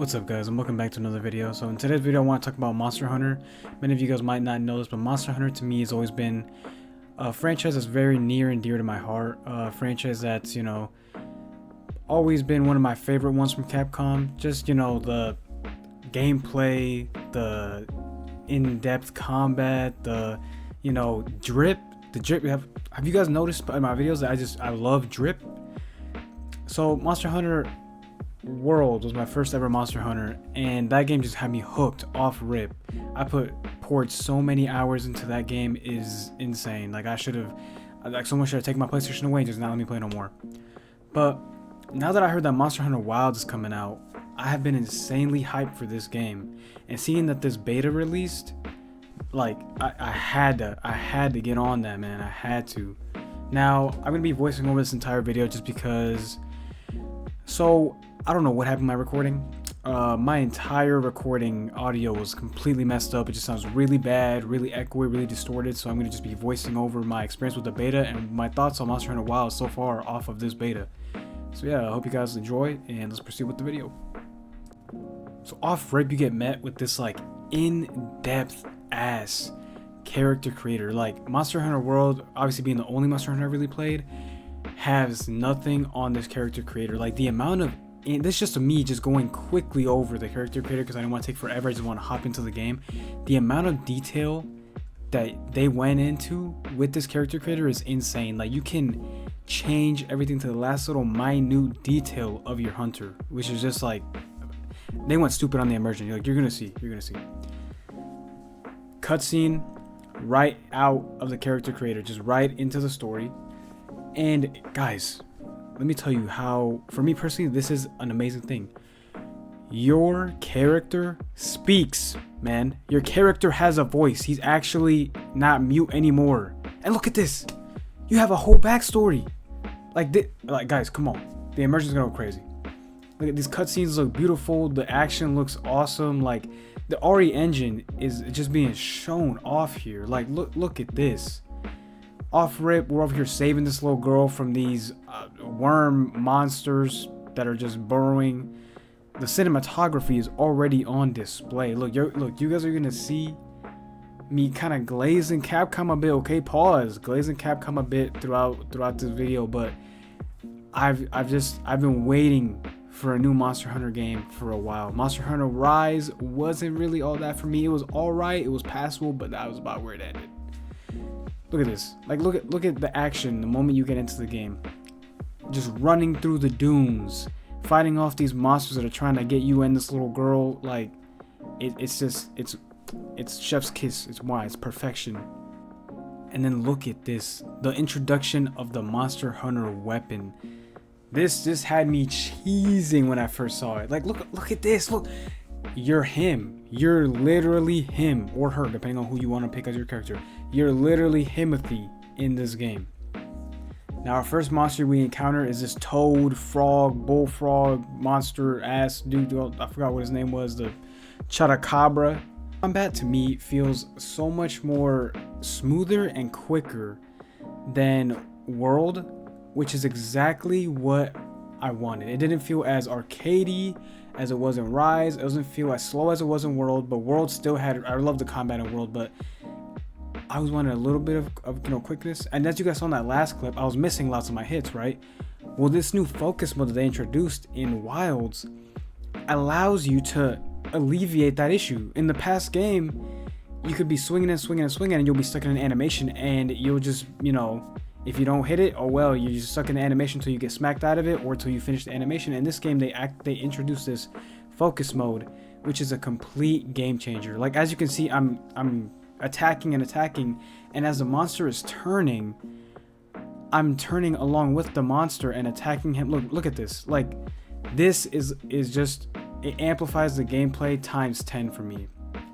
What's up, guys, and welcome back to another video. So in today's video I want to talk about Monster Hunter. Many of you guys might not know this, but Monster Hunter to me has always been a franchise that's very near and dear to my heart. A franchise that's, always been one of my favorite ones from Capcom. Just, the gameplay, the in-depth combat, the drip. The drip, have you guys noticed in my videos that I love drip? So Monster Hunter World was my first ever Monster Hunter, and that game just had me hooked off rip. I poured so many hours into that game, is insane. Like someone should have taken my PlayStation away and just not let me play no more. But now that I heard that Monster Hunter Wilds is coming out, I have been insanely hyped for this game. And seeing that this beta released, like I had to get on that, man. I had to. Now I'm gonna be voicing over this entire video just because. So I don't know what happened to my recording. My entire recording audio was completely messed up. It just sounds really bad, really echoey, really distorted. So I'm going to just be voicing over my experience with the beta and my thoughts on Monster Hunter Wilds so far off of this beta. So yeah, I hope you guys enjoy, and let's proceed with the video. So off rip, you get met with this like in-depth ass character creator. Like Monster Hunter World, obviously being the only Monster Hunter I really played, has nothing on this character creator. Like the amount of, and this is just me just going quickly over the character creator because I don't want to take forever. I just want to hop into the game. The amount of detail that they went into with this character creator is insane. Like you can change everything to the last little minute detail of your hunter, which is just like, they went stupid on the immersion. You're gonna see. Cutscene right out of the character creator, just right into the story. And guys, let me tell you how, for me personally, this is an amazing thing. Your character speaks, man. Your character has a voice. He's actually not mute anymore. And look at this. You have a whole backstory. Like guys, come on. The immersion's gonna go crazy. Look at these cutscenes, look beautiful. The action looks awesome. Like the RE engine is just being shown off here. Like look at this. Off rip, we're over here saving this little girl from these worm monsters that are just burrowing. The cinematography is already on display. Look, you guys are gonna see me kind of glazing Capcom a bit. Okay, pause. Glazing Capcom a bit throughout this video, but I've been waiting for a new Monster Hunter game for a while. Monster Hunter Rise wasn't really all that for me. It was all right. It was passable, but that was about where it ended. Look at this. Like look at the action the moment you get into the game. Just running through the dunes, fighting off these monsters that are trying to get you and this little girl. Like it's chef's kiss. It's why it's perfection. And then look at this. The introduction of the Monster Hunter weapon. This just had me cheesing when I first saw it. Like look at this. Look. You're him. You're literally him or her, depending on who you want to pick as your character. You're literally Himothy in this game. Now, our first monster we encounter is this toad, frog, bullfrog, monster ass dude. I forgot what his name was. The Chotacabra. Combat to me feels so much more smoother and quicker than World, which is exactly what I wanted. It didn't feel as arcadey as it was in Rise. It doesn't feel as slow as it was in World, but World still had, I love the combat in World, but I was wanting a little bit of quickness. And as you guys saw in that last clip, I was missing lots of my hits, right? Well, this new focus mode that they introduced in Wilds allows you to alleviate that issue. In the past game, you could be swinging and you'll be stuck in an animation, and you'll just, if you don't hit it, oh well, you're just stuck in the animation until you get smacked out of it or until you finish the animation. In this game, they introduced this focus mode, which is a complete game changer. Like as you can see, I'm attacking, and as the monster is turning, I'm turning along with the monster and attacking him. Look at this. Like this is just, it amplifies the gameplay times 10 for me.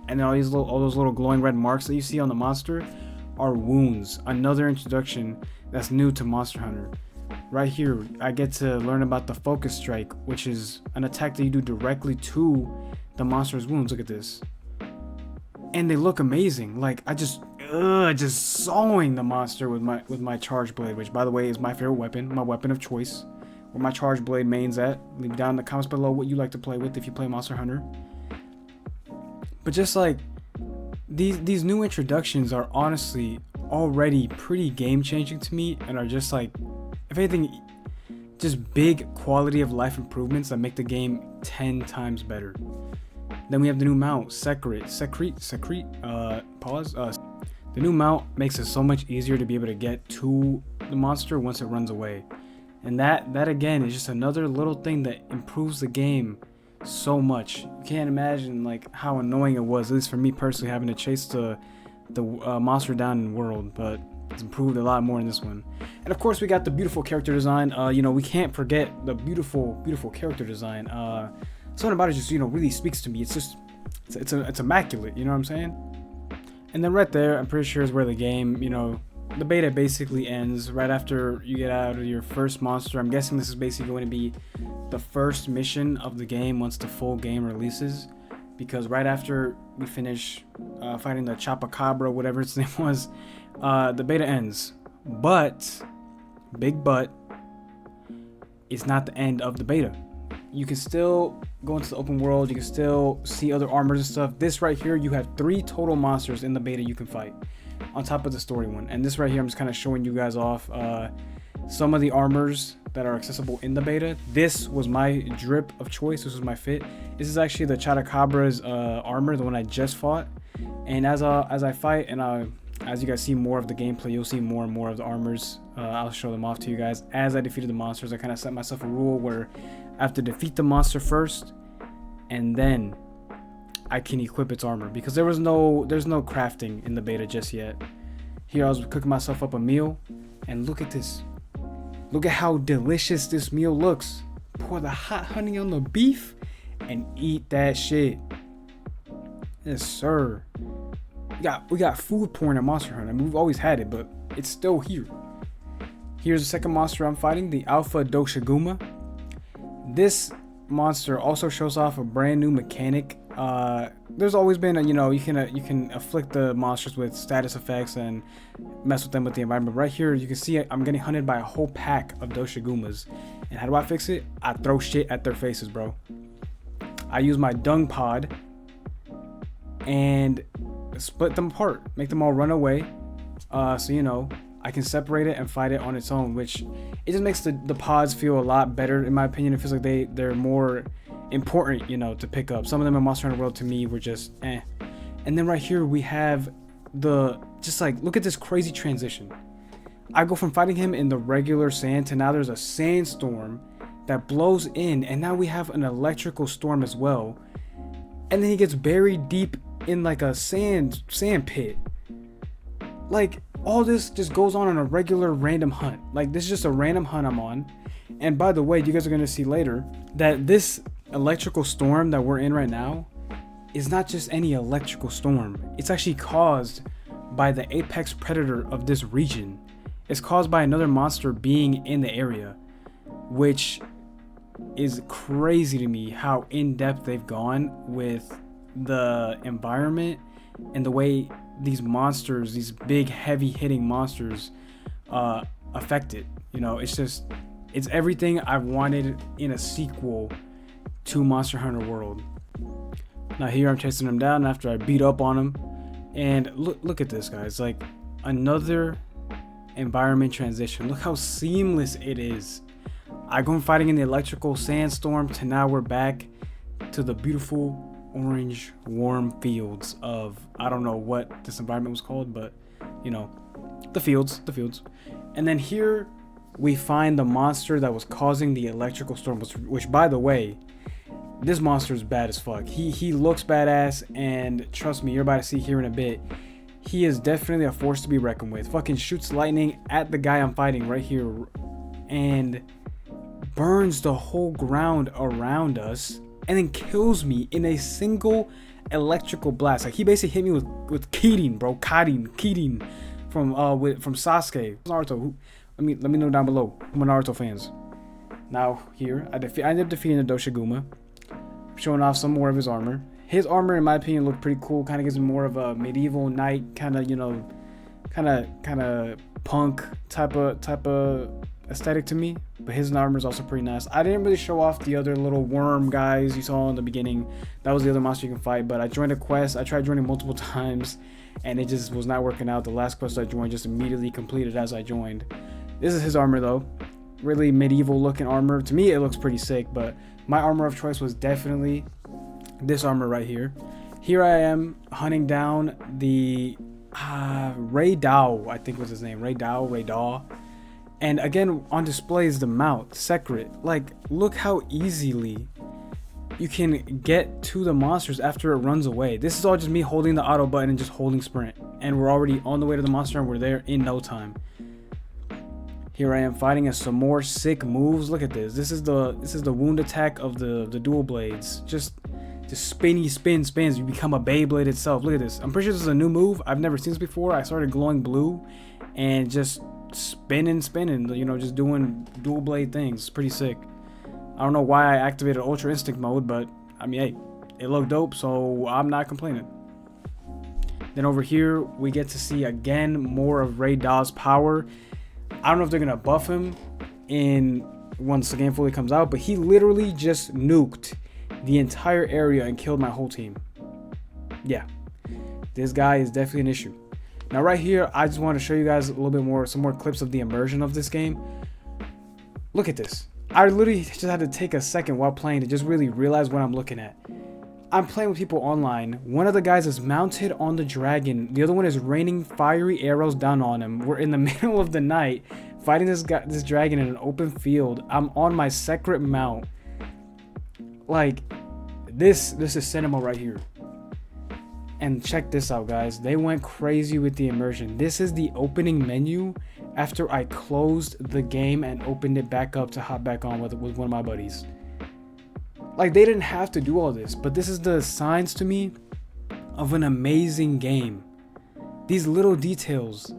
And then all those little glowing red marks that you see on the monster are wounds. Another introduction that's new to Monster Hunter. Right here, I get to learn about the Focus Strike, which is an attack that you do directly to the monster's wounds. Look at this. And they look amazing. Like just sawing the monster with my charge blade, which by the way is my favorite weapon, my weapon of choice. where my Charge Blade main's at. Leave down in the comments below what you like to play with if you play Monster Hunter. But just like these new introductions are honestly already pretty game changing to me, and are just like, if anything, just big quality of life improvements that make the game 10 times better. Then we have the new mount, Secrete. The new mount makes it so much easier to be able to get to the monster once it runs away. And that again is just another little thing that improves the game so much. You can't imagine like how annoying it was, at least for me personally, having to chase the monster down in world, but it's improved a lot more in this one. And of course we got the beautiful character design. You know, we can't forget the beautiful character design. Something about it just, you know, really speaks to me. It's just it's immaculate, you know what I'm saying? And then right there, I'm pretty sure is where the game, you know, the beta basically ends right after you get out of your first monster. I'm guessing this is basically going to be the first mission of the game once the full game releases, because right after we finish fighting the Chupacabra, whatever its name was, the beta ends. But, big but, it's not the end of the beta. You can still go into the open world, you can still see other armors and stuff. This right here, you have 3 total monsters in the beta you can fight, on top of the story one. And this right here, I'm just kind of showing you guys off some of the armors that are accessible in the beta. This was my drip of choice. This was my fit. This is actually the Chutacabra's armor, the one I just fought. And as I fight and as you guys see more of the gameplay, you'll see more and more of the armors. I'll show them off to you guys. As I defeated the monsters, I kind of set myself a rule where I have to defeat the monster first, and then I can equip its armor, because there's no crafting in the beta just yet. Here I was cooking myself up a meal, and look at this. Look at how delicious this meal looks. Pour the hot honey on the beef and eat that shit. Yes, sir. We got food porn at Monster Hunter. I mean, we've always had it, but it's still here. Here's the second monster I'm fighting, the Alpha Doshiguma. This monster also shows off a brand new mechanic. There's always been you know, you can afflict the monsters with status effects and mess with them with the environment. Right here, you can see I'm getting hunted by a whole pack of Doshigumas. And how do I fix it? I throw shit at their faces, bro. I use my dung pod and split them apart, make them all run away. So you know, I can separate it and fight it on its own, which it just makes the pods feel a lot better, in my opinion. It feels like they're more important, you know, to pick up. Some of them in Monster Hunter World to me were just eh. And then right here we have just like, look at this crazy transition. I go from fighting him in the regular sand to now there's a sandstorm that blows in, and now we have an electrical storm as well. And then he gets buried deep in like a sand pit. Like, all this just goes on a regular random hunt. Like, this is just a random hunt I'm on. And by the way, you guys are gonna see later that this electrical storm that we're in right now is not just any electrical storm. It's actually caused by the apex predator of this region. It's caused by another monster being in the area, which is crazy to me how in-depth they've gone with the environment and the way these monsters, these big heavy hitting monsters, affect it. You know, it's everything I've wanted in a sequel to Monster Hunter World. Now here I'm chasing him down after I beat up on him, and look at this, guys. Like, another environment transition. Look how seamless it is. I go from fighting in the electrical sandstorm to now we're back to the beautiful orange warm fields of, I don't know what this environment was called, but you know, the fields. And then here we find the monster that was causing the electrical storm, which by the way, this monster is bad as fuck. He looks badass, and trust me, you're about to see here in a bit, he is definitely a force to be reckoned with. Fucking shoots lightning at the guy I'm fighting right here and burns the whole ground around us, and then kills me in a single electrical blast. Like, he basically hit me with Keating, bro. Keating from Sasuke. Naruto. Let me know down below. I'm a Naruto fans. Now here, I ended up defeating the Doshiguma, showing off some more of his armor. His armor, in my opinion, looked pretty cool. Kind of gives him more of a medieval knight kind of, you know, kind of punk type of aesthetic to me, but his armor is also pretty nice. I didn't really show off the other little worm guys you saw in the beginning. That was the other monster you can fight, but I joined a quest. I tried joining multiple times, and it just was not working out. The last quest I joined just immediately completed as I joined. This is his armor though. Really medieval looking armor. To me, it looks pretty sick, but my armor of choice was definitely this armor right here. Here I am hunting down the Ray Dao, I think was his name. Ray Daw. And again, on display is the mount, Secret. Like, look how easily you can get to the monsters after it runs away. This is all just me holding the auto button and just holding sprint. And we're already on the way to the monster and we're there in no time. Here I am fighting as some more sick moves. Look at this. This is the wound attack of the dual blades. Just spins. You become a Beyblade itself. Look at this. I'm pretty sure this is a new move. I've never seen this before. I started glowing blue and just spinning, you know, just doing dual blade things. It's pretty sick. I don't know why I activated Ultra Instinct mode, but I mean, hey, it looked dope, so I'm not complaining. Then over here, we get to see again more of Ray Daw's power. I don't know if they're gonna buff him in once the game fully comes out, but he literally just nuked the entire area and killed my whole team. Yeah, this guy is definitely an issue. Now right here, I just want to show you guys a little bit more, some more clips of the immersion of this game. Look at this. I literally just had to take a second while playing to just really realize what I'm looking at. I'm playing with people online. One of the guys is mounted on the dragon. The other one is raining fiery arrows down on him. We're in the middle of the night fighting this dragon in an open field. I'm on my Secret mount. Like, this is cinema right here. And check this out, guys. They went crazy with the immersion. This is the opening menu after I closed the game and opened it back up to hop back on with one of my buddies. Like, they didn't have to do all this, but this is the signs to me of an amazing game. These little details.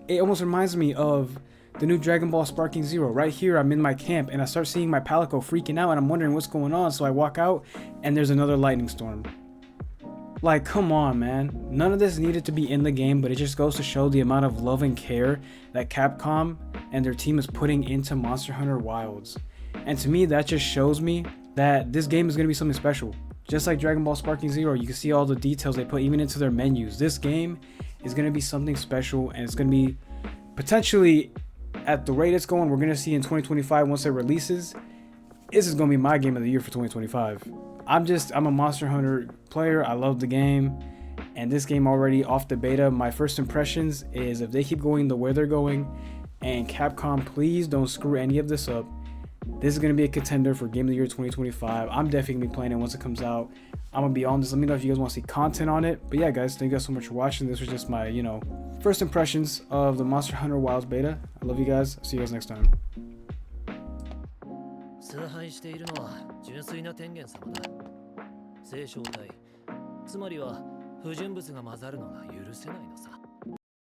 It almost reminds me of the new Dragon Ball Sparking Zero. Right here, I'm in my camp and I start seeing my Palico freaking out and I'm wondering what's going on. So I walk out and there's another lightning storm. Like, come on, man. None of this needed to be in the game, but it just goes to show the amount of love and care that Capcom and their team is putting into Monster Hunter Wilds. And to me, that just shows me that this game is going to be something special. Just like Dragon Ball Sparking Zero, you can see all the details they put even into their menus. This game is going to be something special, and it's going to be potentially, at the rate it's going, we're going to see in 2025 once it releases. This is going to be my game of the year for 2025. I'm a Monster Hunter player. I love the game, and this game already off the beta, my first impressions is if they keep going the way they're going, and Capcom, please don't screw any of this up, this is going to be a contender for Game of the Year 2025. I'm definitely going to be playing it once it comes out. I'm going to be on this. Let me know if you guys want to see content on it. But yeah, guys, thank you guys so much for watching. This was just my, first impressions of the Monster Hunter Wilds beta. I love you guys. See you guys next time. 崇拝しているのは純粋な天元様だ。聖正体、つまりは不純物が混ざるのが許せないのさ。